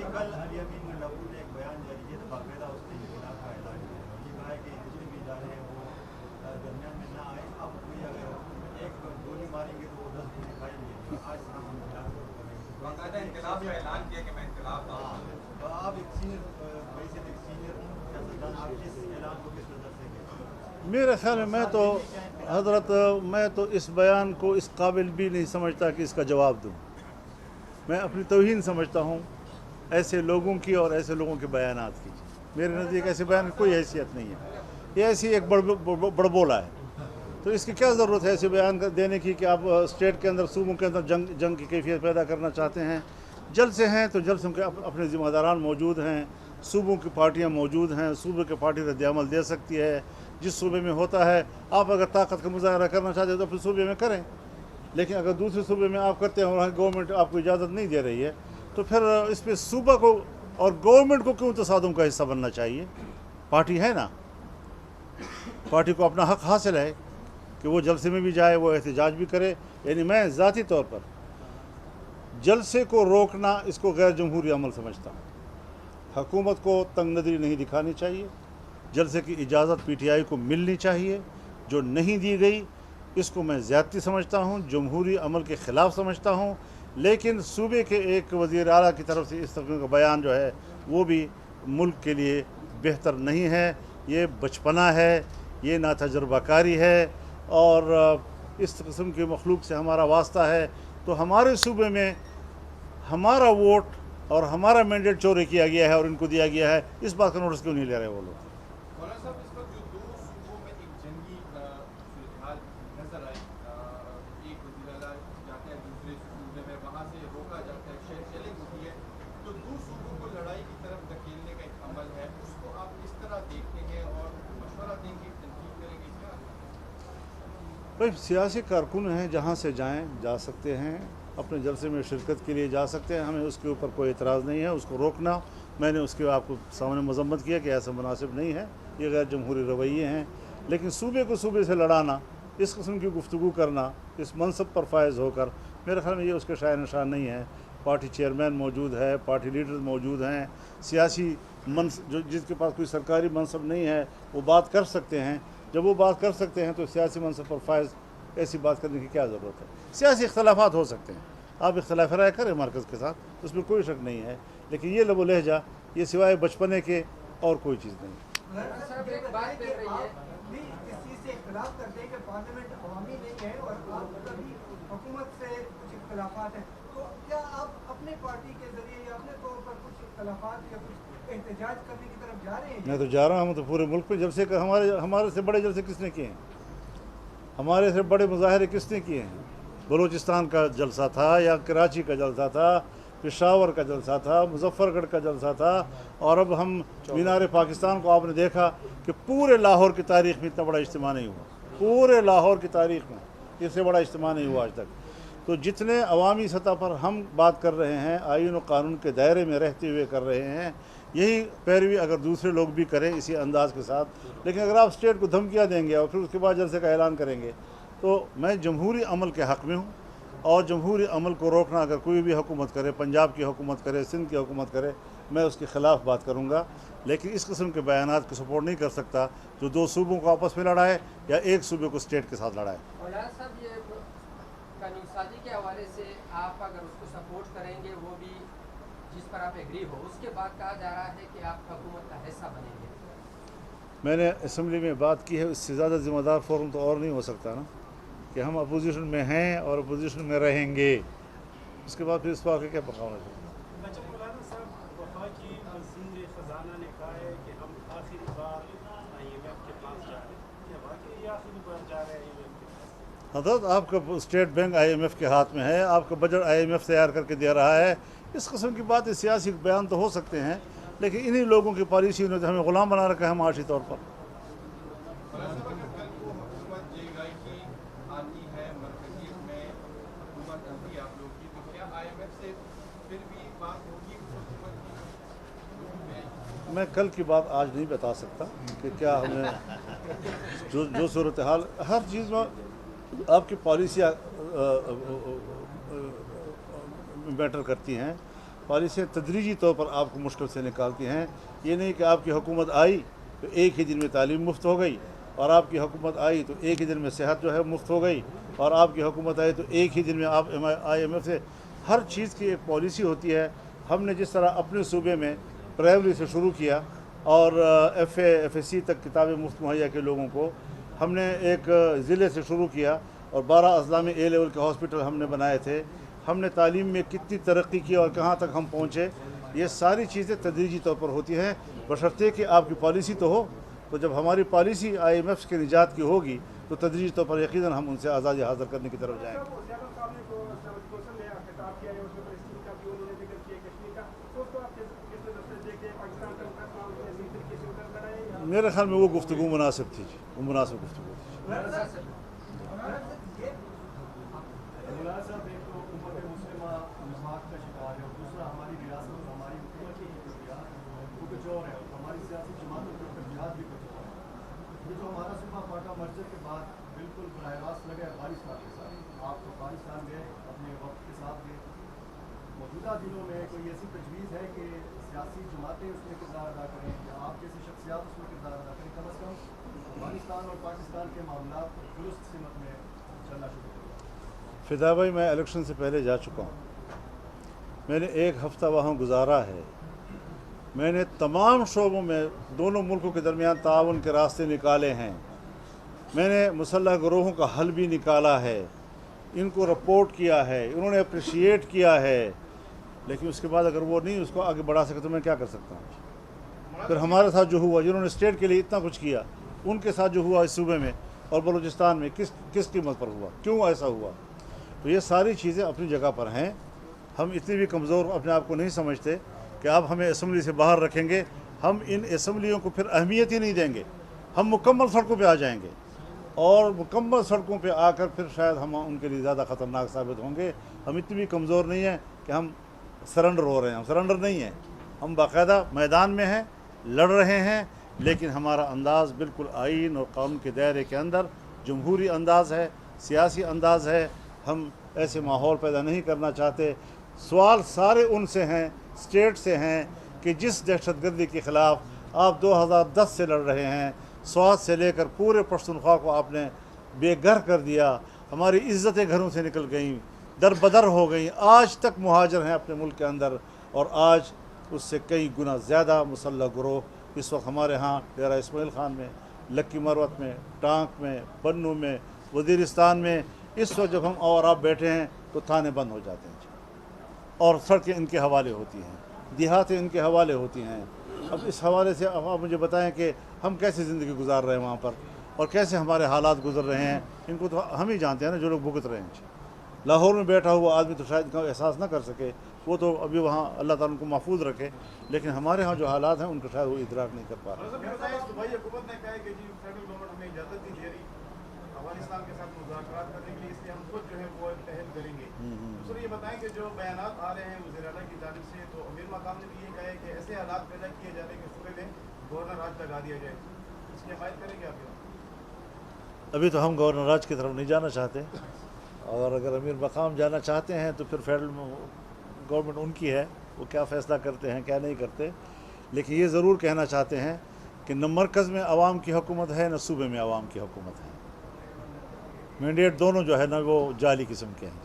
देखिए कल अली अमीन गंडापुर ने एक बयान जारी किया, तो बाकायदा उसने इनकलाब का ऐलान किया और ये कहा है कि जितने भी इदारे हैं वो दरमियान में ना आए। अब कोई अगर एक गोली मारेंगे तो वो 10 गोली खाएंगे। आज हम इनकलाब करेंगे, बाकायदा इनकलाब का ऐलान किया कि मैं इनकलाब। तो आप एक सीनियर सियासतदान, आप इस ऐलान को किस नज़र से देखते? मेरे ख्याल में मैं तो इस बयान को इस काबिल भी नहीं समझता कि इसका जवाब दूं। मैं अपनी तौहीन समझता हूं ऐसे लोगों की और ऐसे लोगों के बयानात की। मेरे नज़दीक ऐसे बयान की कोई हैसियत नहीं है। ये ऐसी एक बड़बोला है। तो इसकी क्या ज़रूरत है ऐसे बयान देने की कि आप स्टेट के अंदर, सूबों के अंदर जंग की कैफियत पैदा करना चाहते हैं। जलसे हैं तो जलसों के अपने ज़िम्मेदारान मौजूद हैं, सूबों की पार्टियां मौजूद हैं, सूबे की पार्टी रद्द-ए-अमल दे सकती है। जिस सूबे में होता है, आप अगर ताकत का मुजाहरा करना चाहते हैं तो अपने सूबे में करें, लेकिन अगर दूसरे सूबे में आप करते हैं और वहाँ गवर्नमेंट आपको इजाज़त नहीं दे रही है तो फिर इस पर सूबा को और गवर्नमेंट को क्यों तसादुम का हिस्सा बनना चाहिए? पार्टी है ना, पार्टी को अपना हक़ हासिल है कि वो जलसे में भी जाए, वो एहतजाज भी करे। यानी मैं ज़ाती तौर पर जलसे को रोकना इसको गैर जमहूरी अमल समझता हूँ। हुकूमत को तंग नज़री नहीं दिखानी चाहिए। जलसे की इजाज़त PTI को मिलनी चाहिए, जो नहीं दी गई इसको मैं ज़्यादती समझता हूँ, जमहूरी अमल के ख़िलाफ़ समझता हूँ। लेकिन सूबे के एक वज़ीर आला की तरफ से इस तरह का बयान जो है वो भी मुल्क के लिए बेहतर नहीं है। ये बचपना है, ये नातजुर्बाकारी है और इस किस्म की मखलूक से हमारा वास्ता है। तो हमारे सूबे में हमारा वोट और हमारा मैंडेट चोरी किया गया है और इनको दिया गया है, इस बात का नोटिस क्यों नहीं ले रहे वो लोग? भाई सियासी कारकुन हैं, जहाँ से जाएं जा सकते हैं, अपने जलसे में शिरकत के लिए जा सकते हैं, हमें उसके ऊपर कोई एतराज़ नहीं है। उसको रोकना, मैंने उसके आपको सामने मजम्मत किया कि ऐसा मुनासिब नहीं है, ये गैर जमहूरी रवैये हैं। लेकिन सूबे को सूबे से लड़ाना, इस किस्म की गुफ्तगू करना, इस मनसब पर फायज़ होकर, मेरे ख्याल में ये उसके शाय निशान नहीं है। पार्टी चेयरमैन मौजूद है, पार्टी लीडर्स मौजूद हैं, सियासी जो जिसके पास कोई सरकारी मनसब नहीं है वो बात कर सकते हैं। जब वो बात कर सकते हैं तो सियासी मनसब पर फायज़ ऐसी बात करने की क्या ज़रूरत है? सियासी इख्तलाफात हो सकते हैं, आप इख्तलाफ राय करें मरकज़ के साथ, उसमें कोई शक नहीं है। लेकिन ये लबो लहजा, ये सिवाय बचपने के और कोई चीज़ नहीं। मैं तो जा रहा हूँ, तो पूरे मुल्क पे जलसे का हमारे से बड़े जलसे किसने किए हैं? हमारे से बड़े मुजाहरे किसने किए हैं? बलूचिस्तान का जलसा था या कराची का जलसा था, पेशावर का जलसा था, मुजफ्फरगढ़ का जलसा था, और अब हम मीनार पाकिस्तान को आपने देखा कि पूरे लाहौर की तारीख़ में इतना बड़ा इज्तिमा नहीं हुआ, पूरे लाहौर की तारीख़ में इससे बड़ा इज्तिमा नहीं हुआ आज तक। तो जितने अवामी सतह पर हम बात कर रहे हैं, आईन और कानून के दायरे में रहते हुए कर रहे हैं, यही पैरवी अगर दूसरे लोग भी करें इसी अंदाज़ के साथ। लेकिन अगर आप स्टेट को धमकियाँ देंगे और फिर उसके बाद जलसे का ऐलान करेंगे, तो मैं जमहूरी अमल के हक़ में हूँ। और जमहूरी अमल को रोकना अगर कोई भी हुकूमत करे, पंजाब की हुकूमत करे, सिंध की हुकूमत करे, मैं उसके ख़िलाफ़ बात करूँगा। लेकिन इस किस्म के बयानात को सपोर्ट नहीं कर सकता जो दो सूबों को आपस में लड़ाए या एक सूबे को स्टेट के साथ लड़ाए। कानून साजी के हवाले से आप अगर उसको सपोर्ट करेंगे, वो भी जिस पर आप एग्री हो, उसके बाद कहा जा रहा है कि आप हुकूमत का हिस्सा बनेंगे। मैंने असम्बली में बात की है, इससे ज़्यादा ज़िम्मेदार फोरम तो और नहीं हो सकता ना, कि हम अपोजिशन में हैं और अपोजिशन में रहेंगे। उसके बाद फिर इस पर क्या पकाना चाहिए? हजरत आपका स्टेट बैंक IMF के हाथ में है, आपका बजट IMF तैयार करके दे रहा है। इस किस्म की बात सियासी बयान तो हो सकते हैं, लेकिन इन्हीं लोगों की पॉलिसी ने हमें ग़ुलाम बना रखा है माशी तौर पर। मैं कल की बात आज नहीं बता सकता कि क्या हमें जो सूरत हाल, हर चीज़ में आपकी पॉलिसियाँ मैटर करती हैं। पॉलिसियाँ तदरीजी तौर पर आपको मुश्किल से निकालती हैं। ये नहीं कि आपकी हुकूमत आई तो एक ही दिन में तालीम मुफ्त हो गई, और आपकी हुकूमत आई तो एक ही दिन में सेहत जो है मुफ्त हो गई, और आपकी हुकूमत आई तो एक ही दिन में आप IMF से हर चीज़ की एक पॉलिसी होती है। हमने जिस तरह अपने सूबे में प्राइमरी से शुरू किया और FA FSC तक किताबें मुफ्त मुहैया के लोगों को, हमने एक ज़िले से शुरू किया और 12 अजला में A लेवल के हॉस्पिटल हमने बनाए थे। हमने तालीम में कितनी तरक्की की और कहाँ तक हम पहुँचे, ये सारी चीज़ें तदरीजी तौर पर होती हैं, बशर्ते कि आपकी पॉलिसी तो हो। तो जब हमारी पॉलिसी IMF के निजात की होगी तो तदरीजी तौर पर यकीनन हम उनसे आज़ादी हासिल करने की तरफ जाएंगे। मेरे ख्याल में वो गुफ्तगू मुनासिब थी, वो मुनासिब गुफ्तगू थी। मुलाज़ साहब, एक तो उम्मत मुस्लिमा निफाक का शिकार है और दूसरा हमारी विरासत और हमारी हुकूमत की वो कुछ और है, हमारी सियासी जमातों के ऊपर जिहाद भी कुछ और है। ये जो हमारा सूबा पाका मर्जर के बाद बिल्कुल बराह रास्त लगा है पाकिस्तान के साथ। आप तो पाकिस्तान गए, अपने वक्त के साथ गए। मौजूदा दिनों में कोई ऐसी तजवीज़ है कि सियासी जमातें उसमें किरदार अदा करें या आप जैसी शख्सियात उसमें किरदार अदा करें, कम अज़ कम अफगानिस्तान और पाकिस्तान के मामला दुरुस्त सिमत में चलना शुरू करें? फिदा भाई, मैं इलेक्शन से पहले जा चुका हूँ, मैंने एक हफ़्ता वहाँ गुजारा है। मैंने तमाम शोबों में दोनों मुल्कों के दरमियान ताउन के रास्ते निकाले हैं। मैंने मुसल्लह गिरोहों का हल भी निकाला है, इनको रिपोर्ट किया है, इन्होंने अप्रिशिएट किया है। लेकिन उसके बाद अगर वो नहीं उसको आगे बढ़ा सके तो मैं क्या कर सकता हूँ? फिर हमारे साथ जो हुआ, जिन्होंने स्टेट के लिए इतना कुछ किया, उनके साथ जो हुआ इस सूबे में और बलूचिस्तान में किस कीमत पर हुआ, क्यों ऐसा हुआ? तो ये सारी चीज़ें अपनी जगह पर हैं। हम इतनी भी कमज़ोर अपने आप को नहीं समझते कि आप हमें असम्बली से बाहर रखेंगे। हम इन असम्बलियों को फिर अहमियत ही नहीं देंगे। हम मुकम्मल सड़कों पे आ जाएंगे और मुकम्मल सड़कों पे आकर फिर शायद हम उनके लिए ज़्यादा ख़तरनाक साबित होंगे। हम इतनी भी कमज़ोर नहीं हैं कि हम सरेंडर हो रहे हैं। हम सरेंडर नहीं हैं, हम बाकायदा मैदान में हैं, लड़ रहे हैं, लेकिन हमारा अंदाज़ बिल्कुल आइन और कानून के दायरे के अंदर जमहूरी अंदाज़ है, सियासी अंदाज़ है। हम ऐसे माहौल पैदा नहीं करना चाहते। सवाल सारे उनसे हैं, स्टेट से हैं कि जिस दहशतगर्दी के ख़िलाफ़ आप 2010 से लड़ रहे हैं, स्वात से लेकर पूरे पश्तूनख्वा को आपने बेघर कर दिया। हमारी इज़्ज़तें घरों से निकल गईं, दर बदर हो गई। आज तक मुहाजिर हैं अपने मुल्क के अंदर, और आज उससे कई गुना ज़्यादा मुसल्लह गिरोह इस वक्त हमारे यहाँ डेरा इस्माइल ख़ान में, लक्की मरवत में, टांक में, बन्नू में, वज़ीरिस्तान में इस वक्त जब हम और आप बैठे हैं तो थाने बंद हो जाते हैं और सड़कें इनके हवाले होती हैं, देहातें इनके हवाले होती हैं। अब इस हवाले से अब आप मुझे बताएं कि हम कैसे ज़िंदगी गुजार रहे हैं वहाँ पर और कैसे हमारे हालात गुजर रहे हैं। इनको तो हम ही जानते हैं ना, जो लोग भुगत रहे हैं। लाहौर में बैठा हुआ आदमी तो शायद इनका एहसास ना कर सके, वो तो अभी वहाँ अल्लाह ताला उनको महफूज रखे, लेकिन हमारे यहाँ जो हालात हैं उनको शायद वो इदराक नहीं कर पा रहे। हुकूमत ने कहा है कि जी फेडरल गवर्नमेंट हमें इजाज़त नहीं दे रही अफगानिस्तान के साथ मुज़ाकरात करने के लिए, इसलिए हम खुद जो है वो पहल करेंगे। सर ये बताएं कि जो बयानात आ रहे हैं वज़ीर आला की जानिब से, तो अमीर मकाम ने भी ये कहा है कि ऐसे हालात पैदा किए जा रहे हैं कि सूबे में गवर्नर राज लगा दिया जाए। इसकी हमायत करेंगे आप? अभी तो हम गवर्नर राज की तरफ नहीं जाना चाहते, और अगर अमीर मकाम जाना चाहते हैं तो फिर फेडरल गवर्नमेंट उनकी है, वो क्या फ़ैसला करते हैं क्या नहीं करते। लेकिन ये ज़रूर कहना चाहते हैं कि न मरकज़ में आवाम की हुकूमत है, न सूबे में आवाम की हुकूमत है। मैंडेट दोनों जो है ना वो जाली किस्म के हैं।